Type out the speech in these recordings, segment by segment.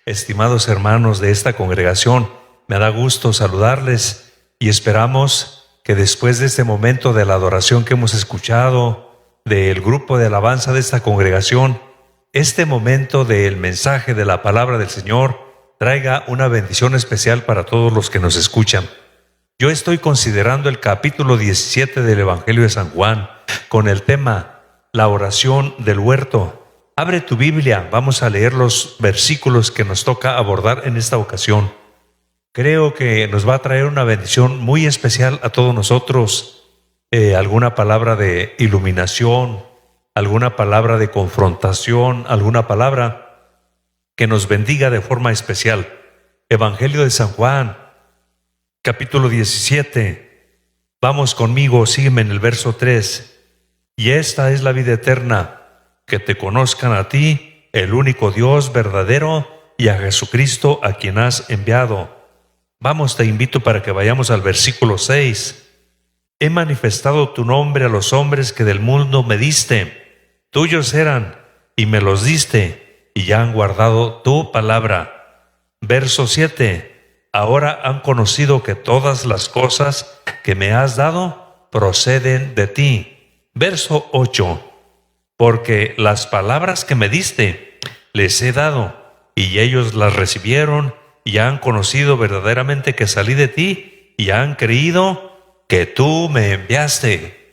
estimados hermanos de esta congregación, me da gusto saludarles y esperamos que después de este momento de la adoración que hemos escuchado del grupo de alabanza de esta congregación, este momento del mensaje de la palabra del Señor traiga una bendición especial para todos los que nos escuchan. Yo estoy considerando el capítulo 17 del Evangelio de San Juan con el tema La oración del huerto. Abre tu Biblia, vamos a leer los versículos que nos toca abordar en esta ocasión. Creo que nos va a traer una bendición muy especial a todos nosotros. Alguna palabra de iluminación, alguna palabra de confrontación, alguna palabra que nos bendiga de forma especial. Evangelio de San Juan, capítulo 17. Vamos conmigo, sígueme en el verso 3. Y esta es la vida eterna, que te conozcan a ti, el único Dios verdadero, y a Jesucristo a quien has enviado. Vamos, te invito para que vayamos al versículo 6. He manifestado tu nombre a los hombres que del mundo me diste. Tuyos eran, y me los diste, y ya han guardado tu palabra. Verso 7. Ahora han conocido que todas las cosas que me has dado proceden de ti. Verso 8. Porque las palabras que me diste les he dado, y ellos las recibieron, y han conocido verdaderamente que salí de ti, y han creído que tú me enviaste.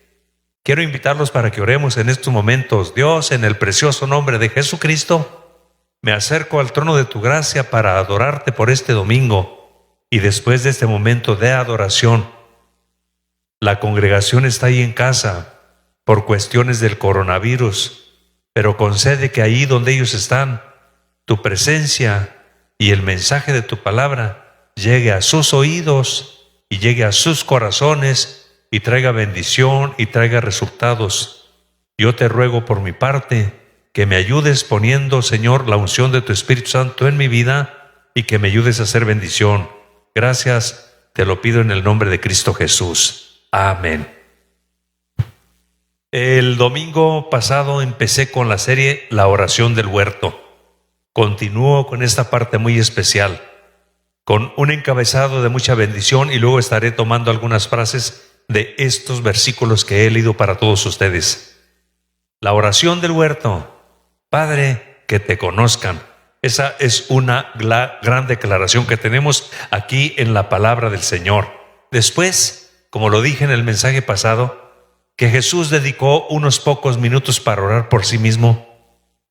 Quiero invitarlos para que oremos en estos momentos. Dios, en el precioso nombre de Jesucristo, me acerco al trono de tu gracia para adorarte por este domingo, y después de este momento de adoración, la congregación está ahí en casa, por cuestiones del coronavirus, pero concede que ahí donde ellos están, tu presencia y el mensaje de tu palabra llegue a sus oídos y llegue a sus corazones y traiga bendición y traiga resultados. Yo te ruego por mi parte que me ayudes poniendo, Señor, la unción de tu Espíritu Santo en mi vida y que me ayudes a hacer bendición. Gracias, te lo pido en el nombre de Cristo Jesús. Amén. El domingo pasado empecé con la serie La oración del huerto. Continúo con esta parte muy especial, con un encabezado de mucha bendición, y luego estaré tomando algunas frases de estos versículos que he leído para todos ustedes. La oración del huerto. Padre, que te conozcan. Esa es una gran declaración que tenemos aquí en la palabra del Señor. Después, como lo dije en el mensaje pasado, que Jesús dedicó unos pocos minutos para orar por sí mismo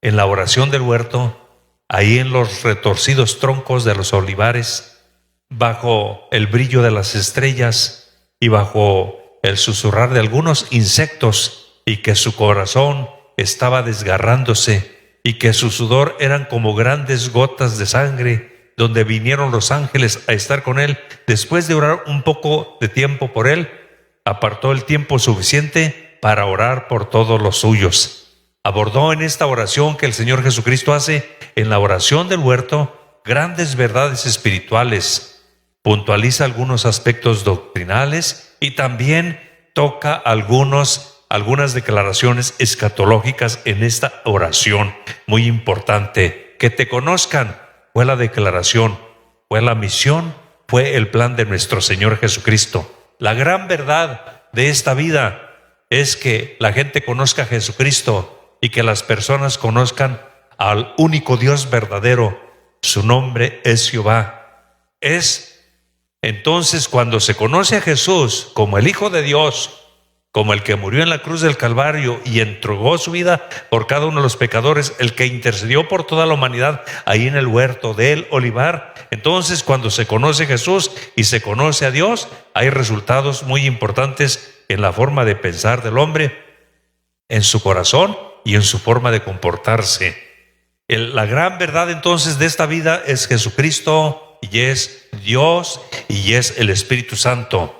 en la oración del huerto, ahí en los retorcidos troncos de los olivares, bajo el brillo de las estrellas y bajo el susurrar de algunos insectos, y que su corazón estaba desgarrándose y que su sudor eran como grandes gotas de sangre, donde vinieron los ángeles a estar con él. Después de orar un poco de tiempo por él, apartó el tiempo suficiente para orar por todos los suyos. Abordó en esta oración que el Señor Jesucristo hace en la oración del huerto grandes verdades espirituales, puntualiza algunos aspectos doctrinales y también toca algunas declaraciones escatológicas en esta oración muy importante. Que te conozcan fue la declaración, fue la misión, fue el plan de nuestro Señor Jesucristo. La gran verdad de esta vida es que la gente conozca a Jesucristo y que las personas conozcan al único Dios verdadero. Su nombre es Jehová. Es entonces cuando se conoce a Jesús como el Hijo de Dios, como el que murió en la cruz del Calvario y entregó su vida por cada uno de los pecadores, el que intercedió por toda la humanidad ahí en el huerto del olivar. Entonces, cuando se conoce a Jesús y se conoce a Dios, hay resultados muy importantes en la forma de pensar del hombre, en su corazón y en su forma de comportarse. La gran verdad entonces de esta vida es Jesucristo, y es Dios, y es el Espíritu Santo.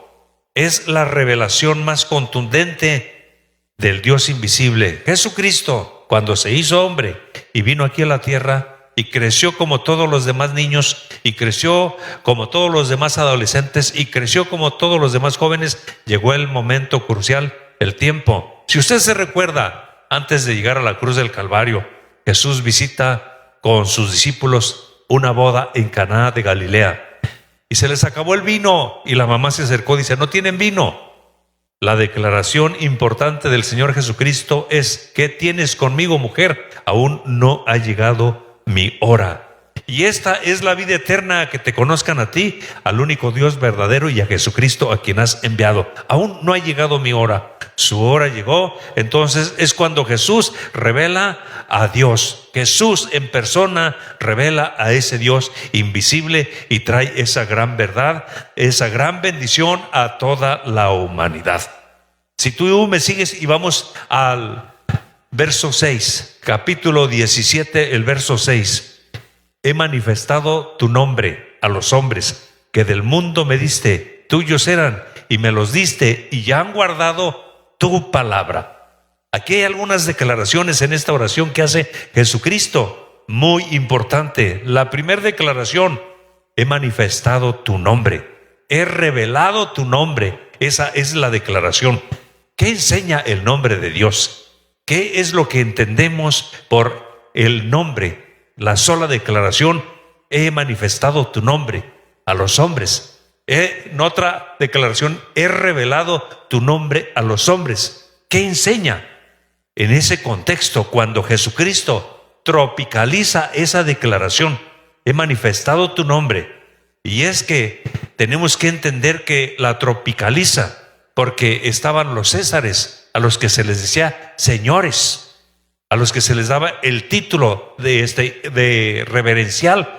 Es la revelación más contundente del Dios invisible. Jesucristo, cuando se hizo hombre y vino aquí a la tierra y creció como todos los demás niños, y creció como todos los demás adolescentes, y creció como todos los demás jóvenes, llegó el momento crucial, el tiempo. Si usted se recuerda, antes de llegar a la cruz del Calvario, Jesús visita con sus discípulos una boda en Caná de Galilea. Y se les acabó el vino y la mamá se acercó y dice: no tienen vino. La declaración importante del Señor Jesucristo es: ¿qué tienes conmigo, mujer? Aún no ha llegado mi hora. Y esta es la vida eterna, que te conozcan a ti, al único Dios verdadero, y a Jesucristo a quien has enviado. Aún no ha llegado mi hora. Su hora llegó. Entonces es cuando Jesús revela a Dios. Jesús en persona revela a ese Dios invisible y trae esa gran verdad, esa gran bendición a toda la humanidad. Si tú me sigues y vamos al verso 6, capítulo 17, el verso 6. He manifestado tu nombre a los hombres que del mundo me diste, tuyos eran y me los diste, y ya han guardado tu palabra. Aquí hay algunas declaraciones en esta oración que hace Jesucristo, muy importante. La primera declaración: he manifestado tu nombre, he revelado tu nombre. Esa es la declaración. ¿Qué enseña el nombre de Dios? ¿Qué es lo que entendemos por el nombre? La sola declaración: he manifestado tu nombre a los hombres. En otra declaración: he revelado tu nombre a los hombres. ¿Qué enseña? En ese contexto, cuando Jesucristo tropicaliza esa declaración: he manifestado tu nombre. Y es que tenemos que entender que la tropicaliza porque estaban los césares, a los que se les decía señores, a los que se les daba el título de reverencial.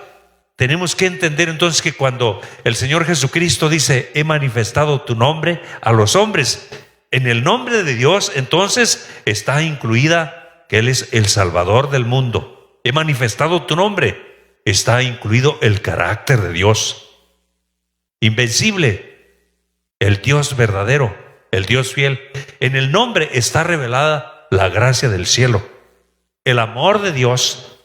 Tenemos que entender entonces que cuando el Señor Jesucristo dice: he manifestado tu nombre a los hombres, en el nombre de Dios entonces está incluida que Él es el Salvador del mundo. He manifestado tu nombre, está incluido el carácter de Dios invencible, el Dios verdadero, el Dios fiel. En el nombre está revelada la gracia del cielo, el amor de Dios,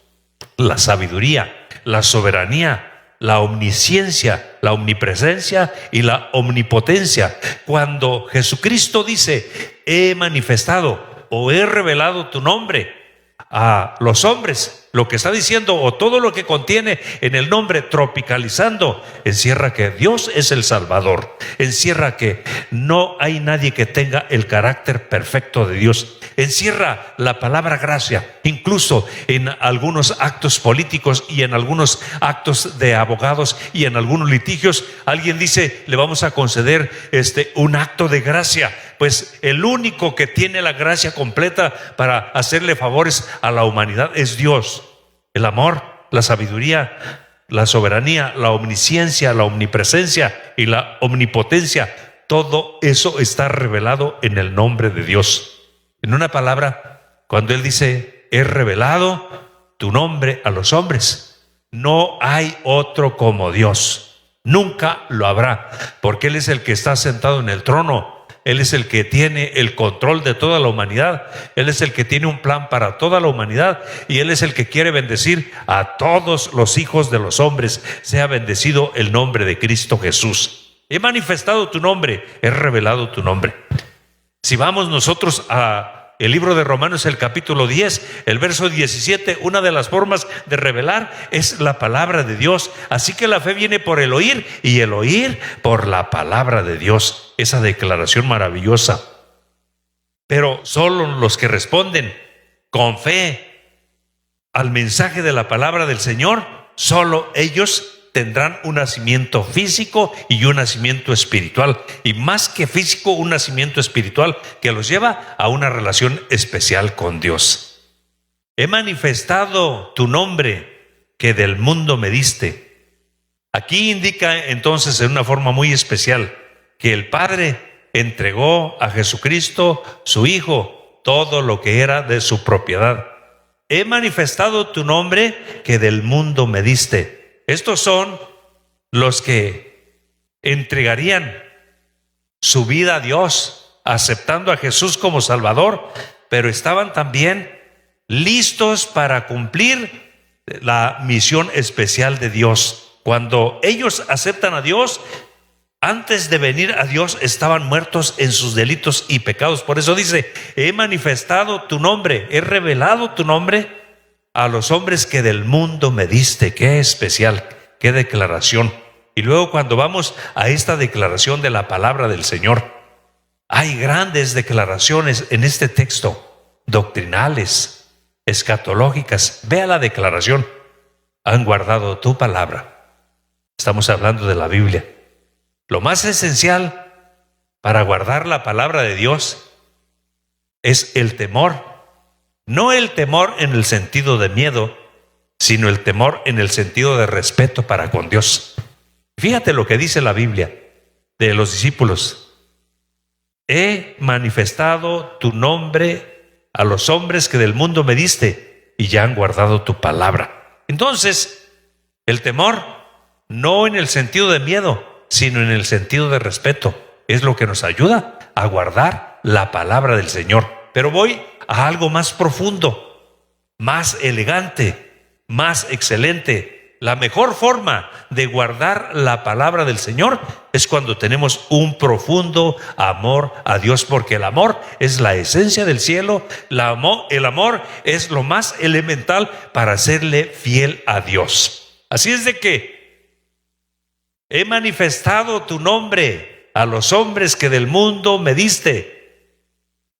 la sabiduría, la soberanía, la omnisciencia, la omnipresencia y la omnipotencia. Cuando Jesucristo dice: he manifestado o he revelado tu nombre a los hombres, lo que está diciendo, o todo lo que contiene en el nombre, tropicalizando, encierra que Dios es el Salvador, encierra que no hay nadie que tenga el carácter perfecto de Dios, encierra la palabra gracia. Incluso en algunos actos políticos y en algunos actos de abogados y en algunos litigios, alguien dice: le vamos a conceder un acto de gracia. Pues el único que tiene la gracia completa para hacerle favores a la humanidad es Dios. El amor, la sabiduría, la soberanía, la omnisciencia, la omnipresencia y la omnipotencia, todo eso está revelado en el nombre de Dios. En una palabra, cuando Él dice: he revelado tu nombre a los hombres, no hay otro como Dios, nunca lo habrá, porque Él es el que está sentado en el trono. Él es el que tiene el control de toda la humanidad. Él es el que tiene un plan para toda la humanidad, y Él es el que quiere bendecir a todos los hijos de los hombres. Sea bendecido el nombre de Cristo Jesús. He manifestado tu nombre, he revelado tu nombre. Si vamos nosotros a el libro de Romanos, el capítulo 10, el verso 17, una de las formas de revelar es la palabra de Dios. Así que la fe viene por el oír, y el oír por la palabra de Dios. Esa declaración maravillosa. Pero solo los que responden con fe al mensaje de la palabra del Señor, solo ellos tendrán un nacimiento físico y un nacimiento espiritual, y más que físico, un nacimiento espiritual que los lleva a una relación especial con Dios. He manifestado tu nombre que del mundo me diste. Aquí indica entonces en una forma muy especial que el Padre entregó a Jesucristo, su Hijo, todo lo que era de su propiedad. He manifestado tu nombre que del mundo me diste. Estos son los que entregarían su vida a Dios, aceptando a Jesús como Salvador, pero estaban también listos para cumplir la misión especial de Dios. Cuando ellos aceptan a Dios, antes de venir a Dios estaban muertos en sus delitos y pecados. Por eso dice: he manifestado tu nombre, he revelado tu nombre a los hombres que del mundo me diste. Qué especial, qué declaración. Y luego cuando vamos a esta declaración de la palabra del Señor, hay grandes declaraciones en este texto, doctrinales, escatológicas. Vea la declaración: han guardado tu palabra. Estamos hablando de la Biblia. Lo más esencial para guardar la palabra de Dios es el temor. No el temor en el sentido de miedo, sino el temor en el sentido de respeto para con Dios. Fíjate lo que dice la Biblia de los discípulos: he manifestado tu nombre a los hombres que del mundo me diste, y ya han guardado tu palabra. Entonces, el temor, no en el sentido de miedo, sino en el sentido de respeto, es lo que nos ayuda a guardar la palabra del Señor. Pero voy a algo más profundo, más elegante, más excelente. La mejor forma de guardar la palabra del Señor es cuando tenemos un profundo amor a Dios, porque el amor es la esencia del cielo. El amor es lo más elemental para serle fiel a Dios. Así es de que he manifestado tu nombre a los hombres que del mundo me diste.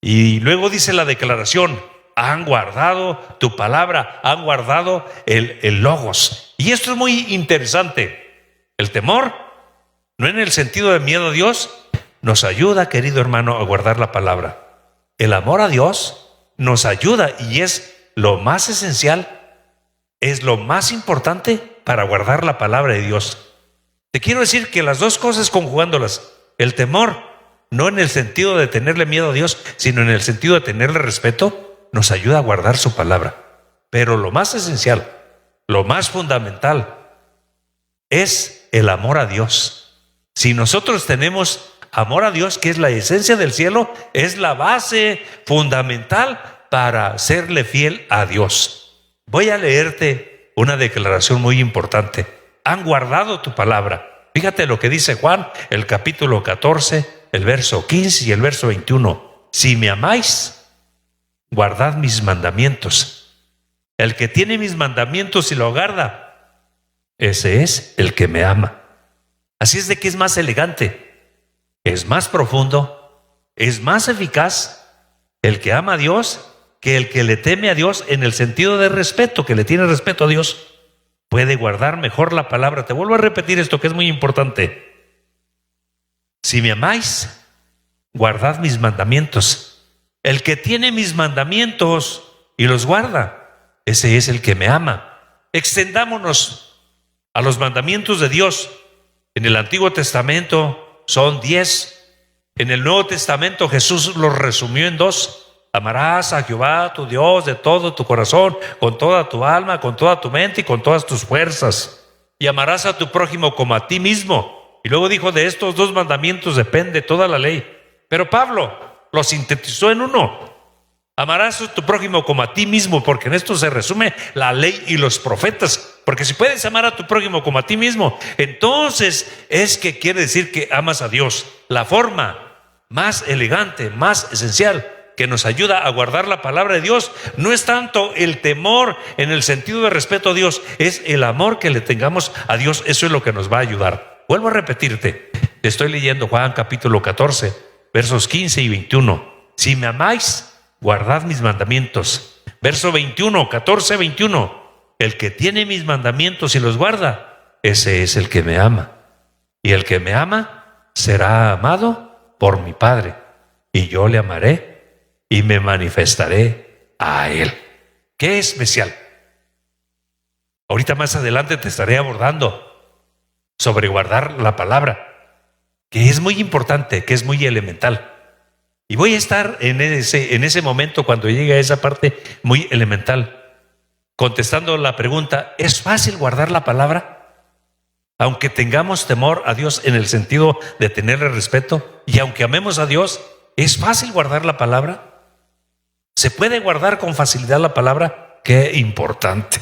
Y luego dice la declaración: han guardado tu palabra, han guardado el logos. Y esto es muy interesante. El temor, no en el sentido de miedo a Dios, nos ayuda, querido hermano, a guardar la palabra. El amor a Dios nos ayuda y es lo más esencial, es lo más importante para guardar la palabra de Dios. Te quiero decir que las dos cosas conjugándolas, el temor, no en el sentido de tenerle miedo a Dios, sino en el sentido de tenerle respeto, nos ayuda a guardar su palabra. Pero lo más esencial, lo más fundamental, es el amor a Dios. Si nosotros tenemos amor a Dios, que es la esencia del cielo, es la base fundamental para serle fiel a Dios. Voy a leerte una declaración muy importante. Han guardado tu palabra. Fíjate lo que dice Juan, el capítulo 14, el verso 15 y el verso 21. Si me amáis, guardad mis mandamientos. El que tiene mis mandamientos y lo guarda, ese es el que me ama. Así es de que es más elegante, es más profundo, es más eficaz el que ama a Dios que el que le teme a Dios, en el sentido de respeto, que le tiene respeto a Dios. Puede guardar mejor la palabra. Te vuelvo a repetir esto que es muy importante. Si me amáis, guardad mis mandamientos. El que tiene mis mandamientos y los guarda, ese es el que me ama. Extendámonos a los mandamientos de Dios. En el Antiguo Testamento son 10. En el Nuevo Testamento Jesús los resumió en 2. Amarás a Jehová tu Dios de todo tu corazón, con toda tu alma, con toda tu mente y con todas tus fuerzas. Y amarás a tu prójimo como a ti mismo. Y luego dijo: de estos 2 mandamientos depende toda la ley. Pero Pablo lo sintetizó en uno: amarás a tu prójimo como a ti mismo, porque en esto se resume la ley y los profetas. Porque si puedes amar a tu prójimo como a ti mismo, entonces es que quiere decir que amas a Dios. La forma más elegante, más esencial, que nos ayuda a guardar la palabra de Dios, no es tanto el temor en el sentido de respeto a Dios, es el amor que le tengamos a Dios. Eso es lo que nos va a ayudar. Vuelvo a repetirte, estoy leyendo Juan capítulo 14, versos 15 y 21. Si me amáis, guardad mis mandamientos. Verso 21, 14, 21. El que tiene mis mandamientos y los guarda, ese es el que me ama. Y el que me ama será amado por mi Padre. Y yo le amaré y me manifestaré a él. ¡Qué especial! Ahorita más adelante te estaré abordando sobre guardar la palabra, que es muy importante, que es muy elemental. Y voy a estar en ese momento, cuando llegue a esa parte muy elemental, contestando la pregunta: ¿es fácil guardar la palabra? Aunque tengamos temor a Dios en el sentido de tenerle respeto, y aunque amemos a Dios, ¿es fácil guardar la palabra? ¿Se puede guardar con facilidad la palabra? ¡Qué importante!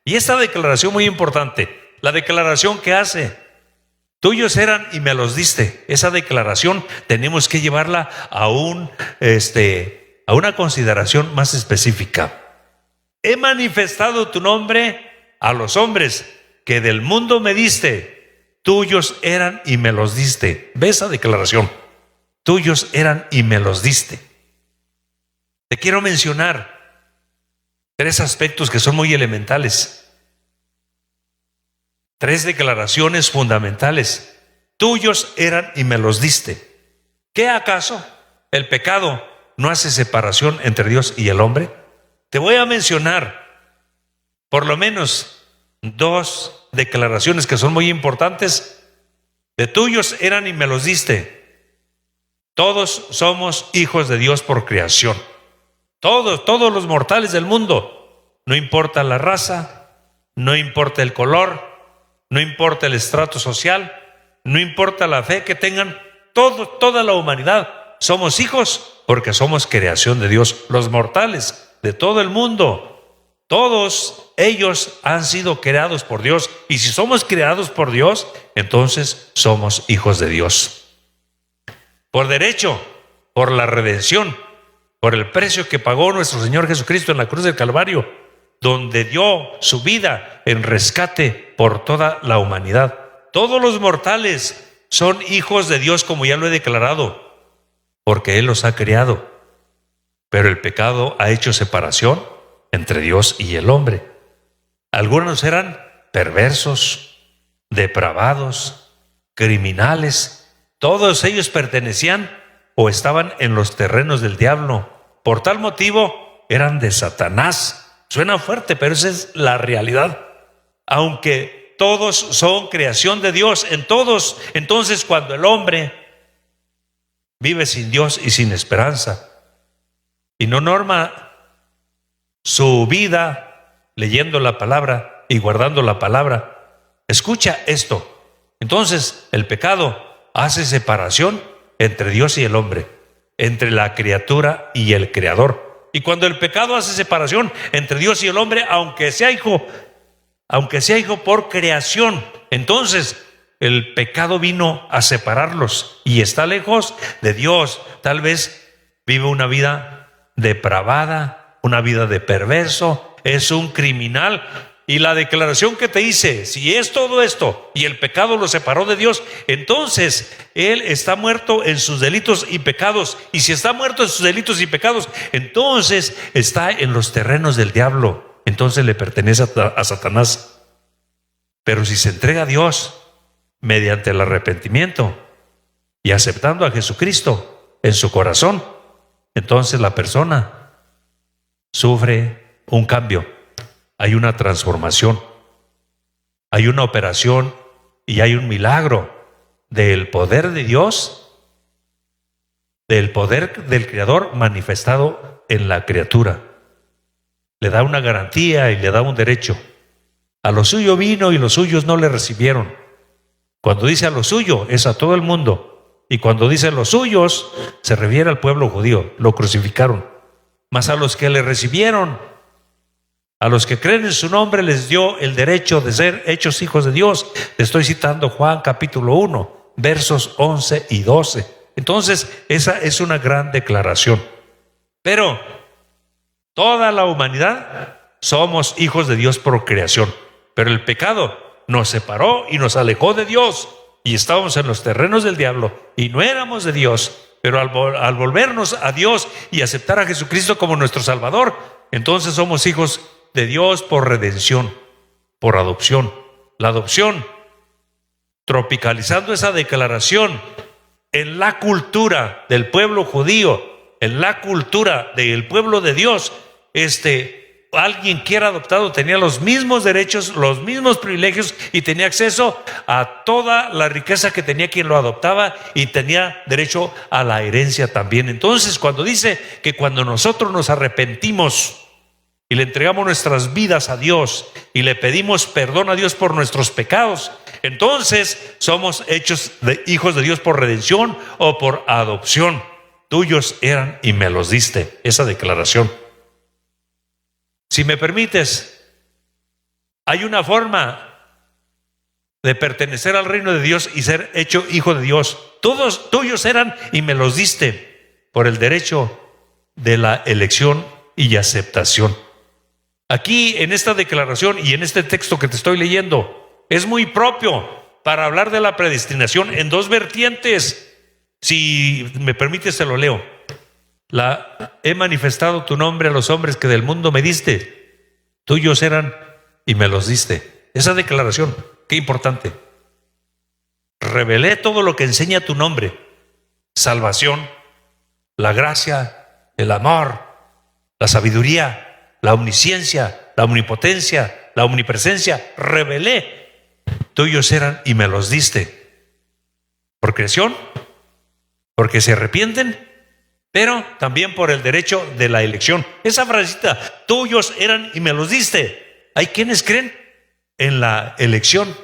Y esta declaración muy importante, la declaración que hace: tuyos eran y me los diste. Esa declaración tenemos que llevarla a una consideración más específica. he manifestado tu nombre a los hombres que del mundo me diste. Tuyos eran y me los diste. ¿Ves esa declaración? Tuyos eran y me los diste. Te quiero mencionar 3 aspectos que son muy elementales. 3 declaraciones fundamentales. Tuyos eran y me los diste. ¿Qué acaso el pecado no hace separación entre Dios y el hombre? Te voy a mencionar por lo menos 2 declaraciones que son muy importantes. De tuyos eran y me los diste. Todos somos hijos de Dios por creación. Todos los mortales del mundo. No importa la raza, no importa el color, no importa el estrato social, no importa la fe que tengan, toda la humanidad somos hijos porque somos creación de Dios. Los mortales de todo el mundo, todos ellos han sido creados por Dios, y si somos creados por Dios, entonces somos hijos de Dios. Por derecho, por la redención, por el precio que pagó nuestro Señor Jesucristo en la cruz del Calvario, donde dio su vida en rescate por toda la humanidad. Todos los mortales son hijos de Dios, como ya lo he declarado, porque Él los ha creado. Pero el pecado ha hecho separación entre Dios y el hombre. Algunos eran perversos, depravados, criminales. Todos ellos pertenecían o estaban en los terrenos del diablo. Por tal motivo eran de Satanás. Suena fuerte, pero esa es la realidad. Aunque todos son creación de Dios, entonces cuando el hombre vive sin Dios y sin esperanza, y no norma su vida leyendo la palabra y guardando la palabra, escucha esto. Entonces el pecado hace separación entre Dios y el hombre, entre la criatura y el creador. Y cuando el pecado hace separación entre Dios y el hombre, aunque sea hijo por creación, entonces el pecado vino a separarlos y está lejos de Dios. Tal vez vive una vida depravada, una vida de perverso, es un criminal. Y la declaración que te hice, si es todo esto y el pecado lo separó de Dios, entonces él está muerto en sus delitos y pecados. Y si está muerto en sus delitos y pecados, entonces está en los terrenos del diablo. Entonces le pertenece a Satanás. Pero si se entrega a Dios mediante el arrepentimiento y aceptando a Jesucristo en su corazón, entonces la persona sufre un cambio. Hay una transformación, hay una operación y hay un milagro del poder de Dios, del poder del Creador manifestado en la criatura. Le da una garantía y le da un derecho. A lo suyo vino y los suyos no le recibieron. Cuando dice a lo suyo, es a todo el mundo. Y cuando dice los suyos, se refiere al pueblo judío. Lo crucificaron. Mas a los que le recibieron, a los que creen en su nombre, les dio el derecho de ser hechos hijos de Dios. Te estoy citando Juan capítulo 1, versos 11 y 12. Entonces, esa es una gran declaración. Pero toda la humanidad somos hijos de Dios por creación. Pero el pecado nos separó y nos alejó de Dios. Y estábamos en los terrenos del diablo y no éramos de Dios. Pero al volvernos a Dios y aceptar a Jesucristo como nuestro Salvador, entonces somos hijos de Dios por redención, por adopción. La adopción, tropicalizando esa declaración en la cultura del pueblo judío, en la cultura del pueblo de Dios, alguien que era adoptado tenía los mismos derechos, los mismos privilegios y tenía acceso a toda la riqueza que tenía quien lo adoptaba y tenía derecho a la herencia también. Entonces, cuando dice que cuando nosotros nos arrepentimos y le entregamos nuestras vidas a Dios y le pedimos perdón a Dios por nuestros pecados, entonces somos hechos hijos de Dios por redención o por adopción. Tuyos eran y me los diste. Esa declaración. Si me permites, hay una forma de pertenecer al reino de Dios y ser hecho hijo de Dios. Todos tuyos eran y me los diste por el derecho de la elección y aceptación. Aquí en esta declaración y en este texto que te estoy leyendo, es muy propio para hablar de la predestinación en dos vertientes. Si me permites, te lo leo. He manifestado tu nombre a los hombres que del mundo me diste. Tuyos eran y me los diste. Esa declaración, qué importante. Revelé todo lo que enseña tu nombre. Salvación, la gracia, el amor, la sabiduría, la omnisciencia, la omnipotencia, la omnipresencia. Revelé. Tuyos eran y me los diste. ¿Por creación? Porque se arrepienten, pero también por el derecho de la elección. Esa frasecita, tuyos eran y me los diste. Hay quienes creen en la elección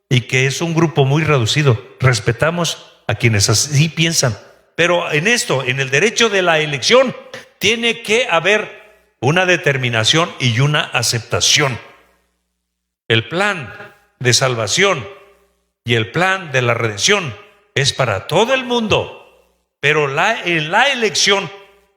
y que es un grupo muy reducido. Respetamos a quienes así piensan, pero en esto, en el derecho de la elección, tiene que haber una determinación y una aceptación. El plan de salvación y el plan de la redención es para todo el mundo. Pero en la elección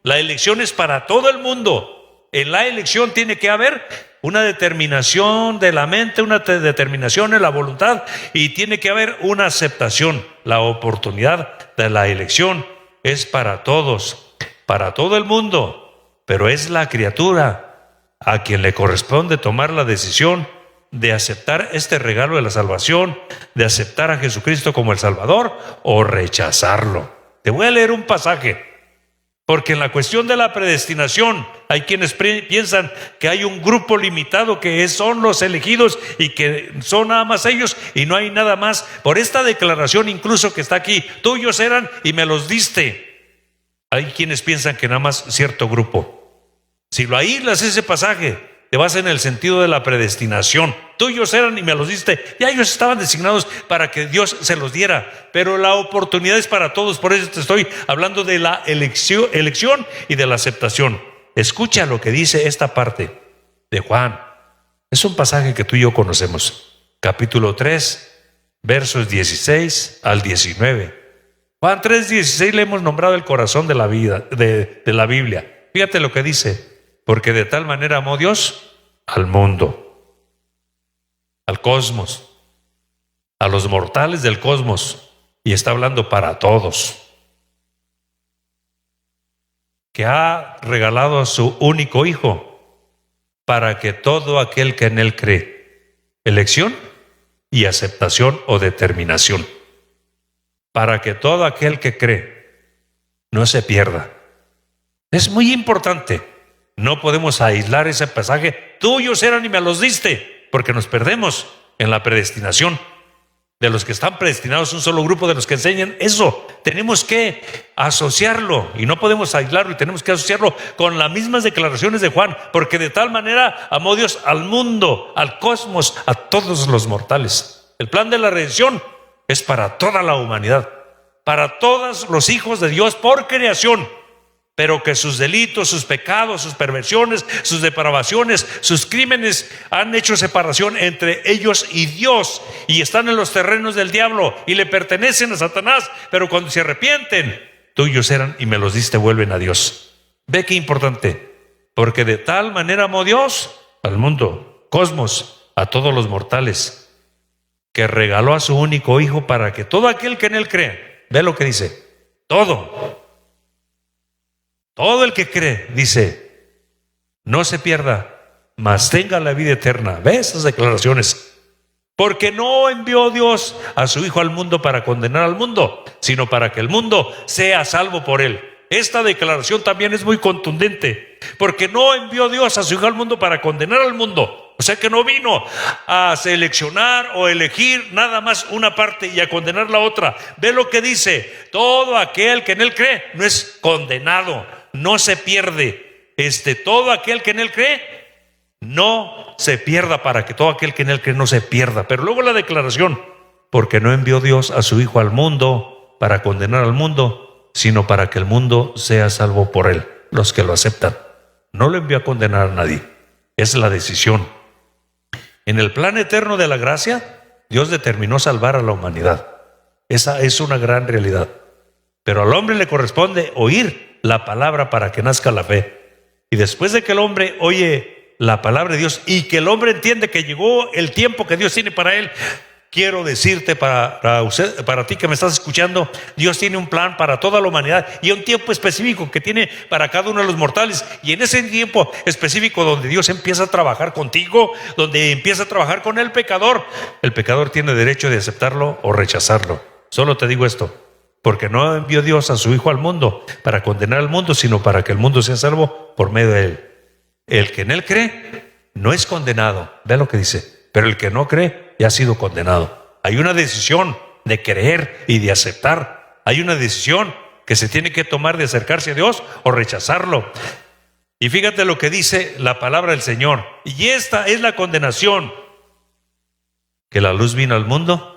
es para todo el mundo. En la elección tiene que haber una determinación de la mente, una determinación en la voluntad, y tiene que haber una aceptación. La oportunidad de la elección es para todos, para todo el mundo, pero es la criatura a quien le corresponde tomar la decisión de aceptar este regalo de la salvación, de aceptar a Jesucristo como el Salvador o rechazarlo. Te voy a leer un pasaje, porque en la cuestión de la predestinación hay quienes piensan que hay un grupo limitado que son los elegidos y que son nada más ellos y no hay nada más. Por esta declaración incluso que está aquí, tuyos eran y me los diste. Hay quienes piensan que nada más cierto grupo. Si lo aíslas ese pasaje, te vas en el sentido de la predestinación. Tuyos eran y me los diste. Ya ellos estaban designados para que Dios se los diera, pero la oportunidad es para todos. Por eso te estoy hablando de la elección y de la aceptación. Escucha lo que dice esta parte de Juan. Es un pasaje que tú y yo conocemos. Capítulo 3, versos 16 al 19. Juan 3:16 le hemos nombrado el corazón de la vida, de la Biblia. Fíjate lo que dice. Porque de tal manera amó Dios al mundo, al cosmos, a los mortales del cosmos, y está hablando para todos, que ha regalado a su único Hijo para que todo aquel que en Él cree, elección y aceptación o determinación, para que todo aquel que cree no se pierda. Es muy importante. No podemos aislar ese pasaje, tuyos eran y me los diste, porque nos perdemos en la predestinación. De los que están predestinados, un solo grupo de los que enseñan eso. Tenemos que asociarlo y no podemos aislarlo, y tenemos que asociarlo con las mismas declaraciones de Juan, porque de tal manera amó Dios al mundo, al cosmos, a todos los mortales. El plan de la redención es para toda la humanidad, para todos los hijos de Dios por creación, pero que sus delitos, sus pecados, sus perversiones, sus depravaciones, sus crímenes han hecho separación entre ellos y Dios, y están en los terrenos del diablo y le pertenecen a Satanás, pero cuando se arrepienten, tuyos eran y me los diste, vuelven a Dios. Ve qué importante, porque de tal manera amó Dios al mundo, cosmos, a todos los mortales, que regaló a su único Hijo para que todo aquel que en Él cree, ve lo que dice, todo el que cree, dice, no se pierda, mas tenga la vida eterna. ¿Ves esas declaraciones? Porque no envió Dios a su Hijo al mundo para condenar al mundo, sino para que el mundo sea salvo por Él. Esta declaración también es muy contundente, porque no envió Dios a su Hijo al mundo para condenar al mundo. O sea que no vino a seleccionar o elegir nada más una parte y a condenar la otra. Ve lo que dice, todo aquel que en Él cree no es condenado, no se pierde. Todo aquel que en Él cree no se pierda, para que todo aquel que en Él cree no se pierda. Pero luego la declaración, porque no envió Dios a su Hijo al mundo para condenar al mundo, sino para que el mundo sea salvo por Él, los que lo aceptan. No lo envió a condenar a nadie, es la decisión. En el plan eterno de la gracia, Dios determinó salvar a la humanidad. Esa es una gran realidad. Pero al hombre le corresponde oír la palabra para que nazca la fe. Y después de que el hombre oye la palabra de Dios y que el hombre entiende que llegó el tiempo que Dios tiene para él, quiero decirte para ti que me estás escuchando, Dios tiene un plan para toda la humanidad y un tiempo específico que tiene para cada uno de los mortales. Y en ese tiempo específico donde Dios empieza a trabajar contigo, donde empieza a trabajar con el pecador tiene derecho de aceptarlo o rechazarlo. Solo te digo esto, porque no envió Dios a su Hijo al mundo para condenar al mundo, sino para que el mundo sea salvo por medio de él. El que en él cree no es condenado, ve lo que dice, pero el que no cree ya ha sido condenado. Hay una decisión de creer y de aceptar. Hay una decisión que se tiene que tomar de acercarse a Dios o rechazarlo. Y fíjate lo que dice la palabra del Señor. Y esta es la condenación, que la luz vino al mundo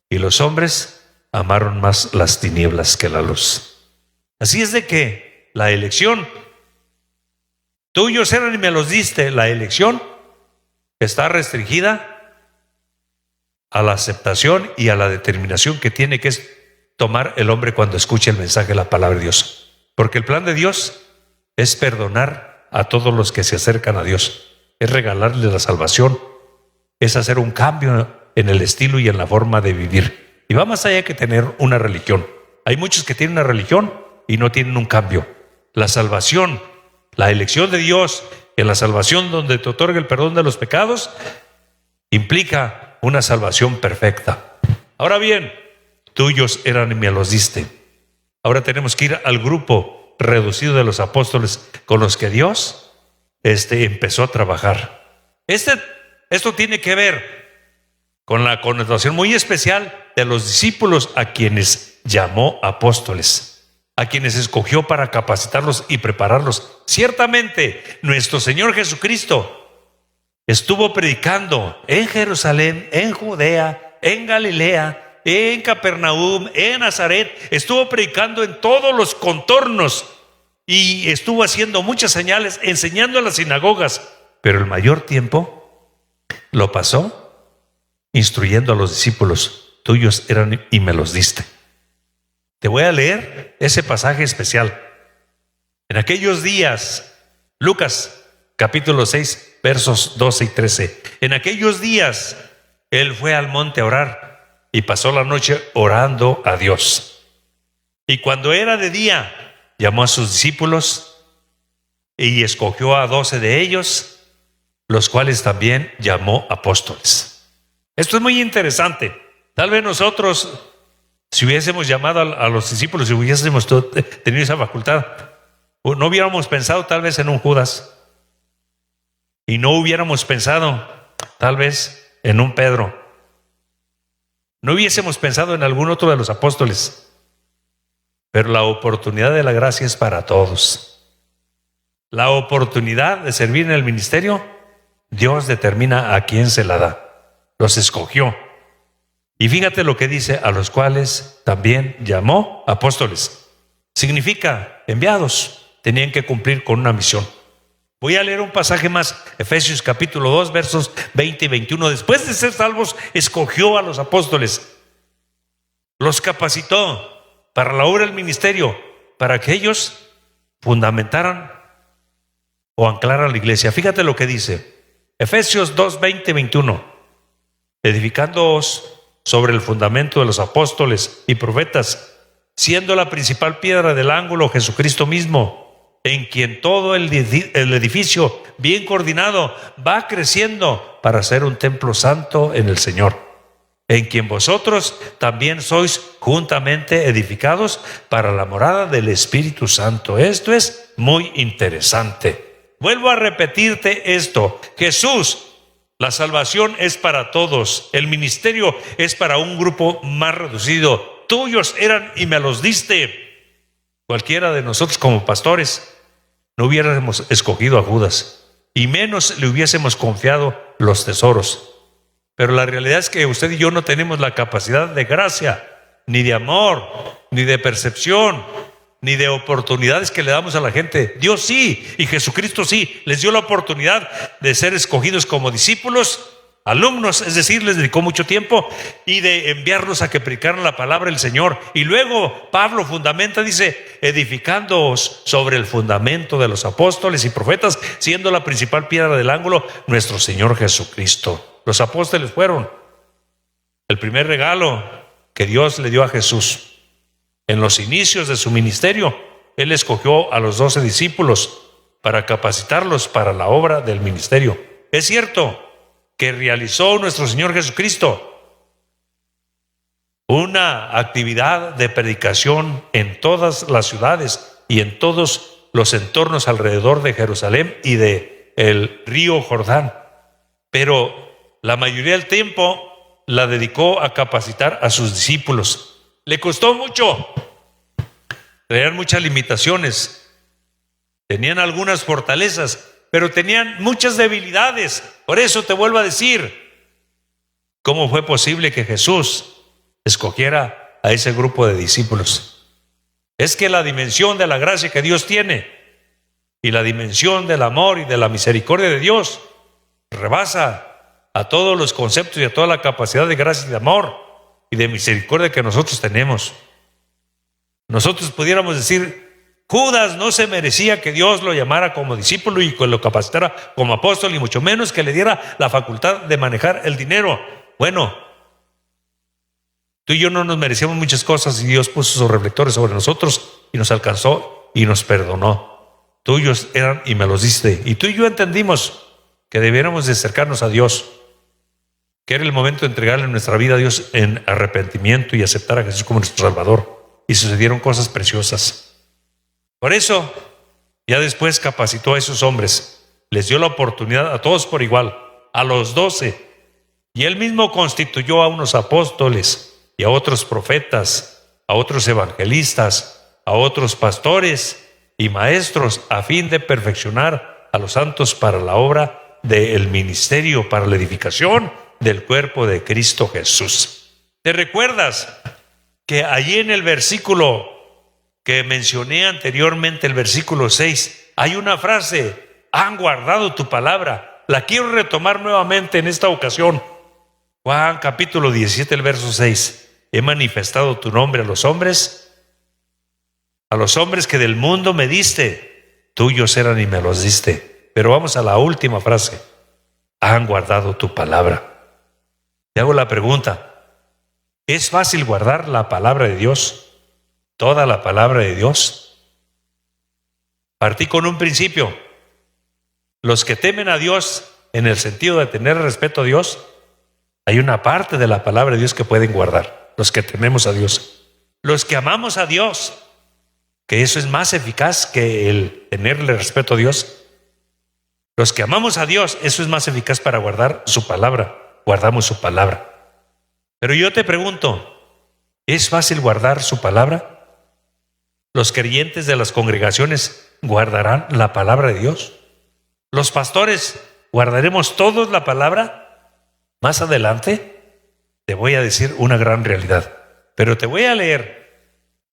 y los hombres amaron más las tinieblas que la luz. Así es de que la elección, tuyos eran y me los diste, la elección está restringida a la aceptación y a la determinación que tiene que tomar el hombre cuando escuche el mensaje de la palabra de Dios. Porque el plan de Dios es perdonar a todos los que se acercan a Dios, es regalarles la salvación, es hacer un cambio en el estilo y en la forma de vivir. Y va más allá que tener una religión. Hay muchos que tienen una religión y no tienen un cambio. La salvación, la elección de Dios en la salvación donde te otorga el perdón de los pecados, implica una salvación perfecta. Ahora bien, tuyos eran y me los diste. Ahora tenemos que ir al grupo reducido de los apóstoles con los que Dios empezó a trabajar. Esto tiene que ver con la connotación muy especial de los discípulos a quienes llamó apóstoles, a quienes escogió para capacitarlos y prepararlos. Ciertamente, nuestro Señor Jesucristo estuvo predicando en Jerusalén, en Judea, en Galilea, en Capernaum, en Nazaret. Estuvo predicando en todos los contornos y estuvo haciendo muchas señales, enseñando en las sinagogas. Pero el mayor tiempo lo pasó instruyendo a los discípulos. Tuyos eran y me los diste. Te voy a leer ese pasaje especial. En aquellos días, Lucas capítulo 6, versos 12 y 13. En aquellos días, él fue al monte a orar y pasó la noche orando a Dios. Y cuando era de día, llamó a sus discípulos y escogió a 12 de ellos, los cuales también llamó apóstoles. Esto es muy interesante. Tal vez nosotros, si hubiésemos llamado a los discípulos, si hubiésemos tenido esa facultad, no hubiéramos pensado tal vez en un Judas. Y no hubiéramos pensado, tal vez, en un Pedro. No hubiésemos pensado en algún otro de los apóstoles. Pero la oportunidad de la gracia es para todos. La oportunidad de servir en el ministerio, Dios determina a quién se la da. Los escogió. Y fíjate lo que dice, a los cuales también llamó apóstoles. Significa enviados. Tenían que cumplir con una misión. Voy a leer un pasaje más, Efesios capítulo 2, versos 20 y 21. Después de ser salvos, escogió a los apóstoles, los capacitó para la obra del ministerio, para que ellos fundamentaran o anclaran la iglesia. Fíjate lo que dice, Efesios 2, 20 y 21. Edificándoos sobre el fundamento de los apóstoles y profetas, siendo la principal piedra del ángulo Jesucristo mismo, en quien todo el edificio bien coordinado va creciendo para ser un templo santo en el Señor, en quien vosotros también sois juntamente edificados para la morada del Espíritu Santo. Esto es muy interesante. Vuelvo a repetirte esto. Jesús, la salvación es para todos. El ministerio es para un grupo más reducido. Tuyos eran y me los diste. Cualquiera de nosotros como pastores no hubiéramos escogido a Judas y menos le hubiésemos confiado los tesoros. Pero la realidad es que usted y yo no tenemos la capacidad de gracia, ni de amor, ni de percepción, ni de oportunidades que le damos a la gente. Dios sí, y Jesucristo sí, les dio la oportunidad de ser escogidos como discípulos alumnos, es decir, les dedicó mucho tiempo, y de enviarlos a que predicaran la palabra del Señor. Y luego Pablo fundamenta, dice, edificándoos sobre el fundamento de los apóstoles y profetas, siendo la principal piedra del ángulo nuestro Señor Jesucristo. Los apóstoles fueron el primer regalo que Dios le dio a Jesús. En los inicios de su ministerio, Él escogió a los 12 discípulos para capacitarlos para la obra del ministerio. Es cierto que realizó nuestro Señor Jesucristo una actividad de predicación en todas las ciudades y en todos los entornos alrededor de Jerusalén y de el río Jordán, pero la mayoría del tiempo la dedicó a capacitar a sus discípulos. Le costó mucho, tenían muchas limitaciones, tenían algunas fortalezas, pero tenían muchas debilidades. Por eso te vuelvo a decir, ¿cómo fue posible que Jesús escogiera a ese grupo de discípulos? Es que la dimensión de la gracia que Dios tiene y la dimensión del amor y de la misericordia de Dios rebasa a todos los conceptos y a toda la capacidad de gracia y de amor y de misericordia que nosotros tenemos. Nosotros pudiéramos decir, Judas no se merecía que Dios lo llamara como discípulo y que lo capacitara como apóstol, y mucho menos que le diera la facultad de manejar el dinero. Bueno, tú y yo no nos merecíamos muchas cosas, y Dios puso sus reflectores sobre nosotros y nos alcanzó y nos perdonó. Tuyos eran y me los diste. Y tú y yo entendimos que debiéramos de acercarnos a Dios, que era el momento de entregarle nuestra vida a Dios en arrepentimiento y aceptar a Jesús como nuestro Salvador. Y sucedieron cosas preciosas. Por eso, ya después capacitó a esos hombres, les dio la oportunidad a todos por igual, a los 12, y Él mismo constituyó a unos apóstoles y a otros profetas, a otros evangelistas, a otros pastores y maestros, a fin de perfeccionar a los santos para la obra del ministerio, para la edificación del cuerpo de Cristo Jesús. ¿Te recuerdas que allí en el versículo que mencioné anteriormente, el versículo 6, hay una frase, han guardado tu palabra? La quiero retomar nuevamente en esta ocasión. Juan capítulo 17, el verso 6. He manifestado tu nombre a los hombres que del mundo me diste, tuyos eran y me los diste. Pero vamos a la última frase, han guardado tu palabra. Te hago la pregunta, ¿es fácil guardar la palabra de Dios? Toda la palabra de Dios. Partí con un principio. Los que temen a Dios, en el sentido de tener respeto a Dios, hay una parte de la palabra de Dios que pueden guardar. Los que tememos a Dios. Los que amamos a Dios, que eso es más eficaz que el tenerle respeto a Dios. Los que amamos a Dios, eso es más eficaz para guardar su palabra. Guardamos su palabra. Pero yo te pregunto, ¿es fácil guardar su palabra? ¿Los creyentes de las congregaciones guardarán la palabra de Dios? ¿Los pastores guardaremos todos la palabra? Más adelante te voy a decir una gran realidad, pero te voy a leer.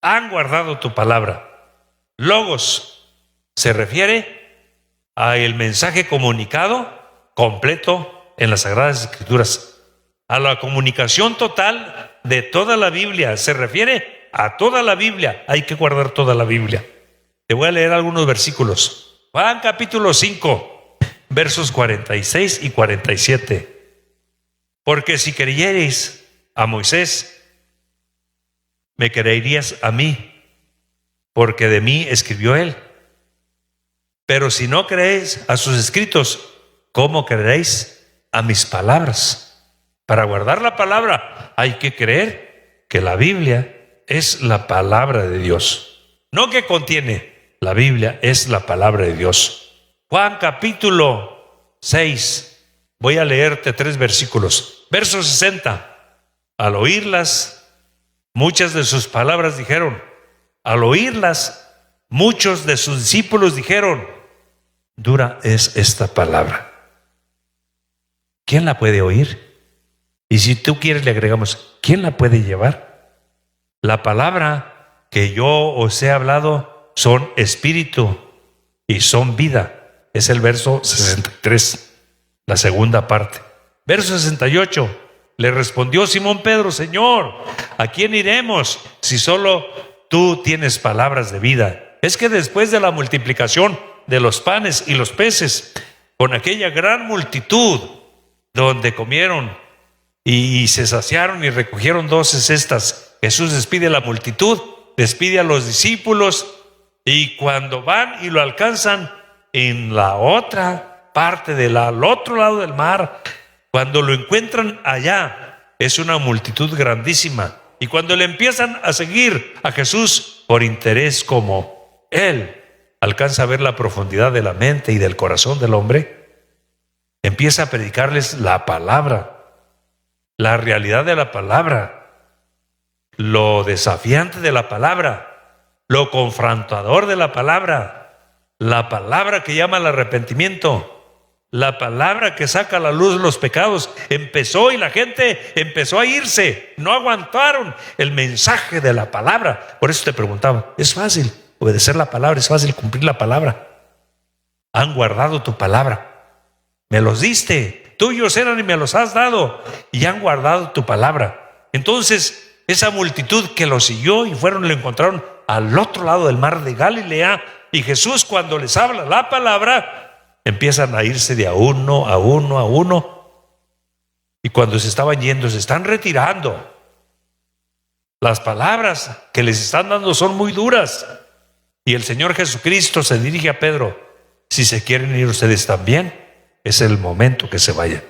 Han guardado tu palabra. Logos se refiere a el mensaje comunicado completo en las Sagradas Escrituras, a la comunicación total de toda la Biblia. Se refiere a toda la Biblia. Hay que guardar toda la Biblia. Te voy a leer algunos versículos. Juan capítulo 5, versos 46 y 47. Porque si creyereis a Moisés, me creerías a mí, porque de mí escribió él. Pero si no creéis a sus escritos, ¿cómo creeréis a mis palabras? Para guardar la palabra hay que creer que la Biblia es la palabra de Dios. No que contiene, la Biblia es la palabra de Dios. Juan capítulo 6, voy a leerte 3 versículos. Verso 60. Al oírlas, muchas de sus palabras dijeron. Al oírlas, muchos de sus discípulos dijeron, dura es esta palabra. ¿Quién la puede oír? Y si tú quieres le agregamos, ¿quién la puede llevar? La palabra que yo os he hablado son espíritu y son vida. Es el verso 63, la segunda parte. Verso 68. Le respondió Simón Pedro: Señor, ¿a quién iremos si solo tú tienes palabras de vida? Es que después de la multiplicación de los panes y los peces, con aquella gran multitud donde comieron y se saciaron y recogieron 12 cestas, Jesús despide a la multitud, despide a los discípulos, y cuando van y lo alcanzan en la otra parte al otro lado del mar, cuando lo encuentran allá, es una multitud grandísima. Y cuando le empiezan a seguir a Jesús por interés, como Él alcanza a ver la profundidad de la mente y del corazón del hombre, empieza a predicarles la palabra, la realidad de la palabra, lo desafiante de la palabra, lo confrontador de la palabra que llama al arrepentimiento, la palabra que saca a la luz los pecados. Empezó y la gente empezó a irse, no aguantaron el mensaje de la palabra. Por eso te preguntaba, ¿es fácil obedecer la palabra? ¿Es fácil cumplir la palabra? Han guardado tu palabra, me los diste, tuyos eran y me los has dado, y han guardado tu palabra. Entonces esa multitud que lo siguió y fueron, lo encontraron al otro lado del mar de Galilea, y Jesús, cuando les habla la palabra, empiezan a irse de a uno, y cuando se estaban yendo, se están retirando. Las palabras que les están dando son muy duras, y el Señor Jesucristo se dirige a Pedro: si se quieren ir ustedes también, es el momento que se vayan.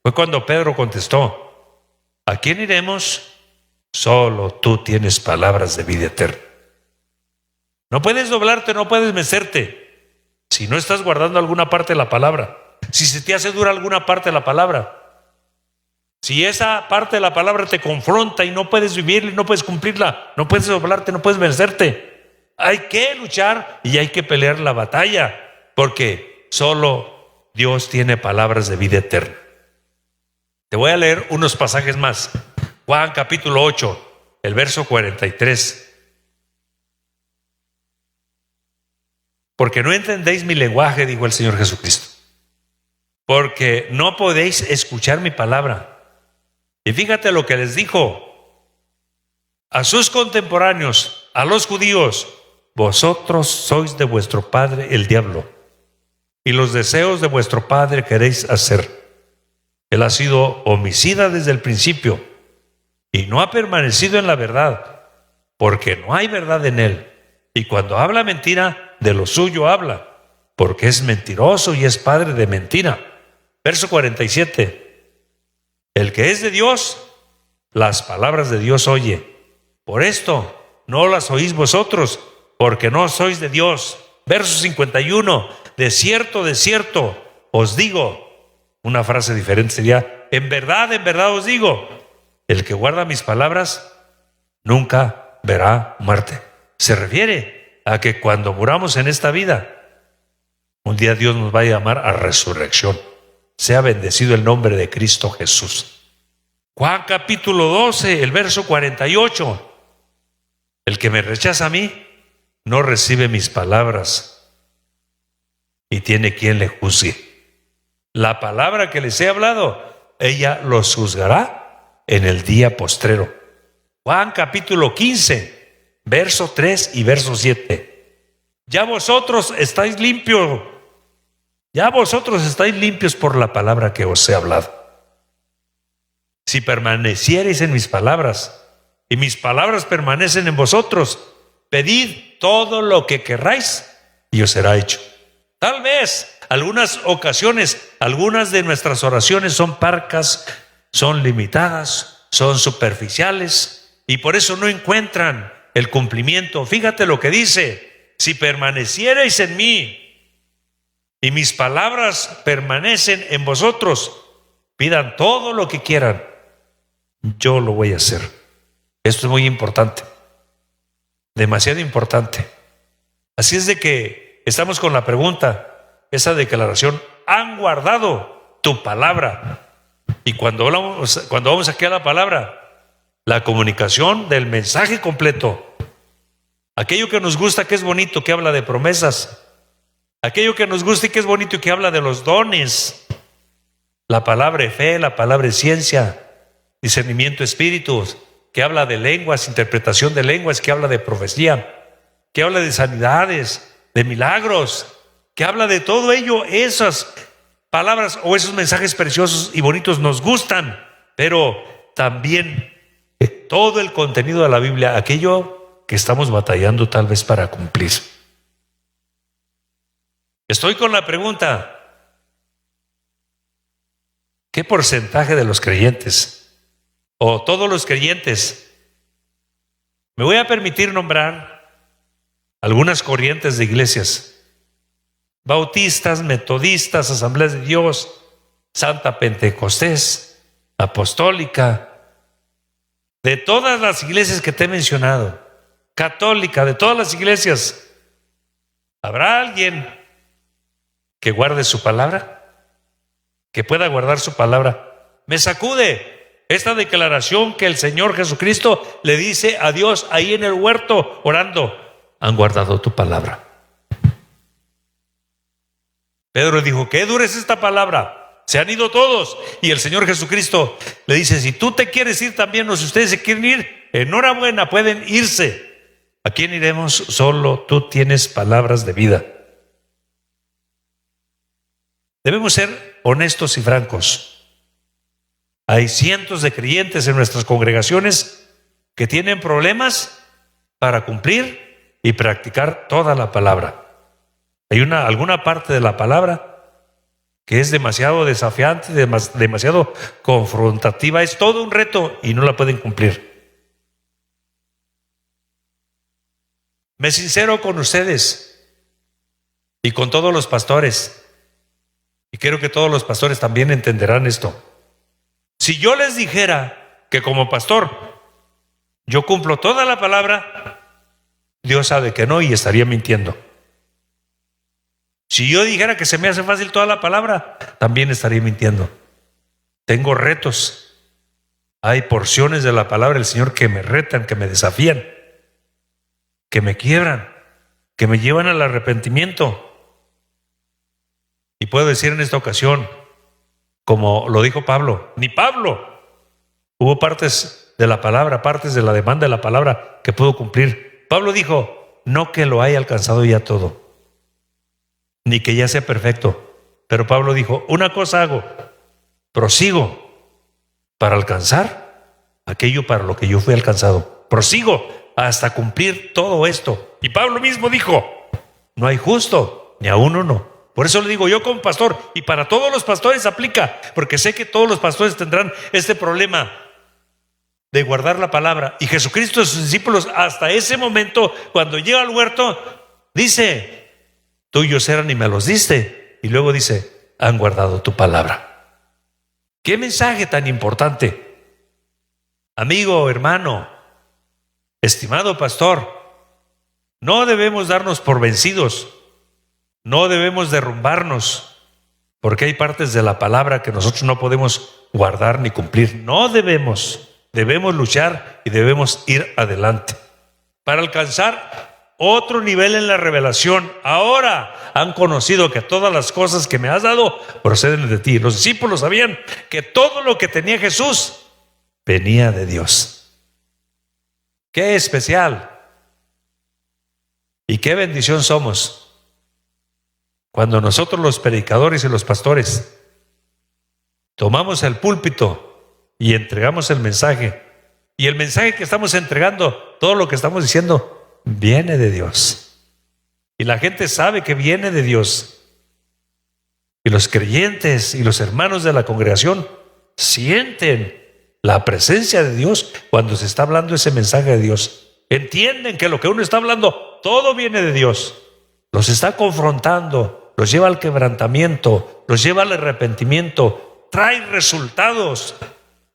Fue cuando Pedro contestó: ¿a quién iremos? Solo tú tienes palabras de vida eterna. No puedes doblarte, no puedes mecerte si no estás guardando alguna parte de la palabra. Si se te hace dura alguna parte de la palabra, si esa parte de la palabra te confronta y no puedes vivirla y no puedes cumplirla, no puedes doblarte, no puedes vencerte. Hay que luchar y hay que pelear la batalla, porque solo Dios tiene palabras de vida eterna. Te voy a leer unos pasajes más. Juan capítulo 8, el verso 43. Porque no entendéis mi lenguaje, dijo el Señor Jesucristo, porque no podéis escuchar mi palabra. Y fíjate lo que les dijo a sus contemporáneos, a los judíos: vosotros sois de vuestro padre el diablo, y los deseos de vuestro padre queréis hacer. Él ha sido homicida desde el principio y no ha permanecido en la verdad, porque no hay verdad en él. Y cuando habla mentira, de lo suyo habla, porque es mentiroso y es padre de mentira. Verso 47. El que es de Dios, las palabras de Dios oye. Por esto no las oís vosotros, porque no sois de Dios. Verso 51. De cierto os digo. Una frase diferente sería: en verdad os digo, el que guarda mis palabras nunca verá muerte. Se refiere a que cuando muramos en esta vida, un día Dios nos va a llamar a resurrección. Sea bendecido el nombre de Cristo Jesús. Juan capítulo 12, el verso 48. El que me rechaza a mí no recibe mis palabras y tiene quien le juzgue. La palabra que les he hablado, ella los juzgará en el día postrero. Juan capítulo 15, verso 3 y verso 7. Ya vosotros estáis limpios por la palabra que os he hablado. Si permaneciereis en mis palabras y mis palabras permanecen en vosotros, pedid todo lo que querráis y os será hecho. Tal vez algunas ocasiones, algunas de nuestras oraciones son parcas, son limitadas, son superficiales y por eso no encuentran el cumplimiento. Fíjate lo que dice: si permaneciereis en mí y mis palabras permanecen en vosotros, pidan todo lo que quieran, yo lo voy a hacer. Esto es muy importante, demasiado importante. Así es de que estamos con la pregunta, esa declaración: ¿han guardado tu palabra? Y cuando vamos aquí a la palabra, la comunicación del mensaje completo, aquello que nos gusta, que es bonito, que habla de promesas, aquello que nos gusta y que es bonito y que habla de los dones, La palabra es fe, la palabra es ciencia, discernimiento de espíritus, que habla de lenguas, interpretación de lenguas, que habla de profecía, que habla de sanidades, de milagros, que habla de todo ello. Esas palabras o esos mensajes preciosos y bonitos nos gustan, pero también todo el contenido de la Biblia, aquello que estamos batallando tal vez para cumplir. Estoy con la pregunta: ¿qué porcentaje de los creyentes o todos los creyentes? Me voy a permitir nombrar algunas corrientes de iglesias: bautistas, metodistas, Asambleas de Dios, Santa Pentecostés, Apostólica, de todas las iglesias que te he mencionado, católica, de todas las iglesias. ¿Habrá alguien que guarde su palabra? ¿Que pueda guardar su palabra? Me sacude esta declaración que el Señor Jesucristo le dice a Dios ahí en el huerto orando: han guardado tu palabra. Pedro dijo: qué dura es esta palabra, se han ido todos. Y el Señor Jesucristo le dice: si tú te quieres ir también, o si ustedes se quieren ir, enhorabuena, pueden irse. ¿A quién iremos? Solo tú tienes palabras de vida. Debemos ser honestos y francos. Hay cientos de creyentes en nuestras congregaciones que tienen problemas para cumplir y practicar toda la palabra. Hay alguna parte de la palabra que es demasiado desafiante, demasiado confrontativa, es todo un reto y no la pueden cumplir. Me sincero con ustedes y con todos los pastores, y creo que todos los pastores también entenderán esto. Si yo les dijera que como pastor yo cumplo toda la palabra, Dios sabe que no, y estaría mintiendo. Si yo dijera que se me hace fácil toda la palabra, también estaría mintiendo. Tengo retos. Hay porciones de la palabra del Señor que me retan, que me desafían, que me quiebran, que me llevan al arrepentimiento. Y puedo decir en esta ocasión, como lo dijo Pablo, ni Pablo, hubo partes de la palabra, partes de la demanda de la palabra que pudo cumplir. Pablo dijo: no que lo haya alcanzado ya todo, ni que ya sea perfecto. Pero Pablo dijo: una cosa hago, prosigo para alcanzar aquello para lo que yo fui alcanzado. Prosigo hasta cumplir todo esto. Y Pablo mismo dijo: no hay justo, ni a uno no. Por eso le digo yo como pastor, y para todos los pastores aplica, porque sé que todos los pastores tendrán este problema de guardar la palabra. Y Jesucristo y sus discípulos, hasta ese momento, cuando llega al huerto, dice: tuyos eran y me los diste. Y luego dice: han guardado tu palabra. ¿Qué mensaje tan importante? Amigo, hermano, estimado pastor, no debemos darnos por vencidos, no debemos derrumbarnos, porque hay partes de la palabra que nosotros no podemos guardar ni cumplir. No debemos luchar y debemos ir adelante para alcanzar otro nivel en la revelación. Ahora han conocido que todas las cosas que me has dado proceden de ti. Los discípulos sabían que todo lo que tenía Jesús venía de Dios. Qué especial y qué bendición somos cuando nosotros, los predicadores y los pastores, tomamos el púlpito y entregamos el mensaje. Y el mensaje que estamos entregando, todo lo que estamos diciendo, viene de Dios. Y la gente sabe que viene de Dios. Y los creyentes y los hermanos de la congregación sienten la presencia de Dios cuando se está hablando ese mensaje de Dios. Entienden que lo que uno está hablando, todo viene de Dios. Los está confrontando, los lleva al quebrantamiento, los lleva al arrepentimiento, trae resultados,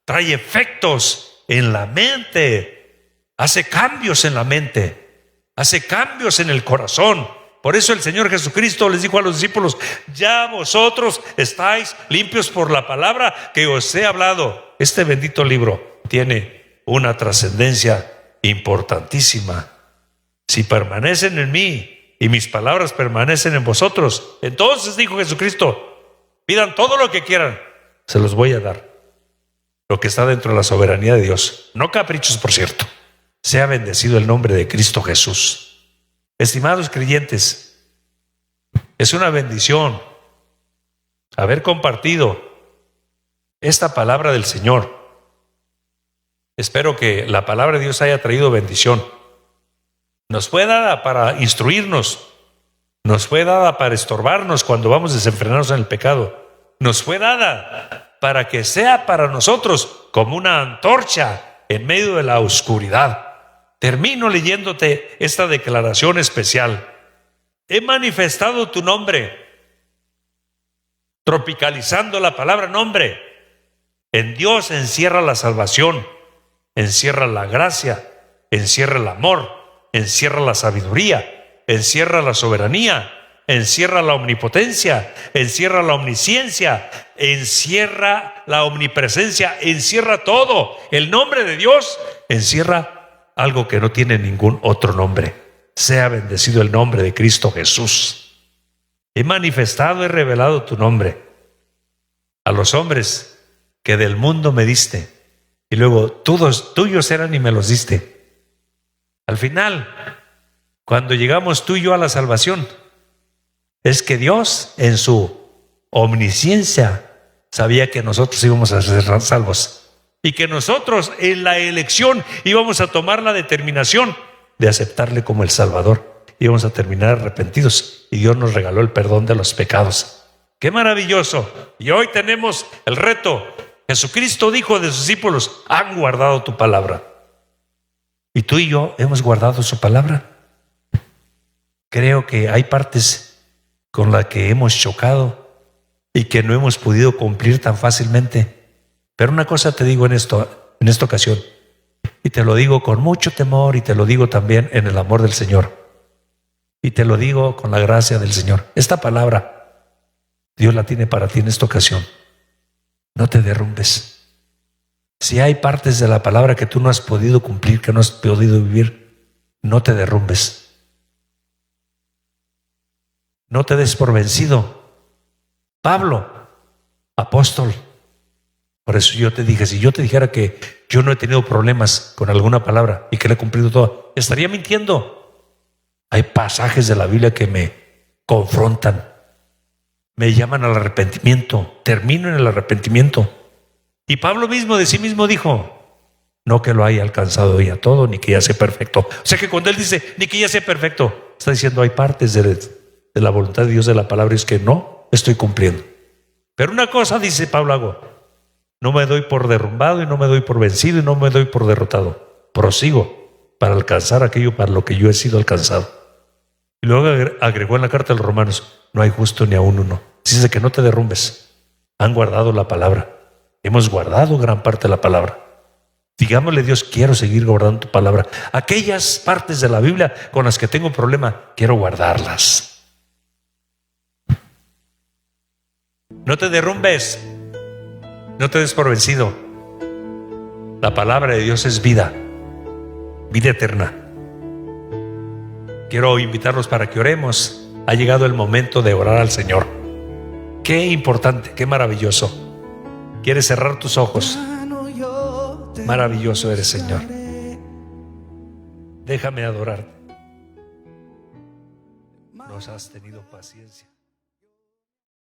trae efectos en la mente, hace cambios en la mente, hace cambios en el corazón. Por eso el Señor Jesucristo les dijo a los discípulos: ya vosotros estáis limpios por la palabra que os he hablado. Este bendito libro tiene una trascendencia importantísima. Si permanecen en mí y mis palabras permanecen en vosotros, entonces, dijo Jesucristo, pidan todo lo que quieran, se los voy a dar. Lo que está dentro de la soberanía de Dios. No caprichos, por cierto. Sea bendecido el nombre de Cristo Jesús. Estimados creyentes, es una bendición haber compartido esta palabra del Señor. Espero que la palabra de Dios haya traído bendición. Nos fue dada para instruirnos, nos fue dada para estorbarnos cuando vamos desenfrenados en el pecado, nos fue dada para que sea para nosotros como una antorcha en medio de la oscuridad. Termino leyéndote esta declaración especial. He manifestado tu nombre, tropicalizando la palabra nombre. En Dios encierra la salvación, encierra la gracia, encierra el amor, encierra la sabiduría, encierra la soberanía, encierra la omnipotencia, encierra la omnisciencia, encierra la omnipresencia, encierra todo. El nombre de Dios encierra algo que no tiene ningún otro nombre. Sea bendecido el nombre de Cristo Jesús. He manifestado, he revelado tu nombre a los hombres que del mundo me diste, y luego todos tuyos eran y me los diste. Al final, cuando llegamos tú y yo a la salvación, es que Dios en su omnisciencia sabía que nosotros íbamos a ser salvos y que nosotros en la elección íbamos a tomar la determinación de aceptarle como el Salvador. Íbamos a terminar arrepentidos y Dios nos regaló el perdón de los pecados. ¡Qué maravilloso! Y hoy tenemos el reto. Jesucristo dijo de sus discípulos: han guardado tu palabra. Y tú y yo hemos guardado su palabra. Creo que hay partes con las que hemos chocado y que no hemos podido cumplir tan fácilmente. Pero una cosa te digo en esta ocasión, y te lo digo con mucho temor, y te lo digo también en el amor del Señor, y te lo digo con la gracia del Señor. Esta palabra Dios la tiene para ti en esta ocasión. No te derrumbes. Si hay partes de la palabra que tú no has podido cumplir, que no has podido vivir, no te derrumbes. No te des por vencido. Pablo, apóstol. Por eso yo te dije, si yo te dijera que yo no he tenido problemas con alguna palabra y que la he cumplido toda, estaría mintiendo. Hay pasajes de la Biblia que me confrontan, me llaman al arrepentimiento, termino en el arrepentimiento. Y Pablo mismo de sí mismo dijo: no que lo haya alcanzado ya todo, ni que ya sea perfecto. O sea que cuando él dice ni que ya sea perfecto, está diciendo hay partes de la voluntad de Dios, de la palabra, es que no estoy cumpliendo. Pero una cosa dice Pablo hago: no me doy por derrumbado y no me doy por vencido y no me doy por derrotado. Prosigo para alcanzar aquello para lo que yo he sido alcanzado. Y luego agregó en la carta a los Romanos: no hay justo ni aún uno. Dice que no te derrumbes. Han guardado la palabra. Hemos guardado gran parte de la palabra. Digámosle a Dios: quiero seguir guardando tu palabra. Aquellas partes de la Biblia con las que tengo problema, quiero guardarlas. No te derrumbes. No te des por vencido. La palabra de Dios es vida, vida eterna. Quiero invitarlos para que oremos. Ha llegado el momento de orar al Señor. Qué importante, qué maravilloso. ¿Quieres cerrar tus ojos? Maravilloso eres, Señor. Déjame adorarte. Nos has tenido paciencia.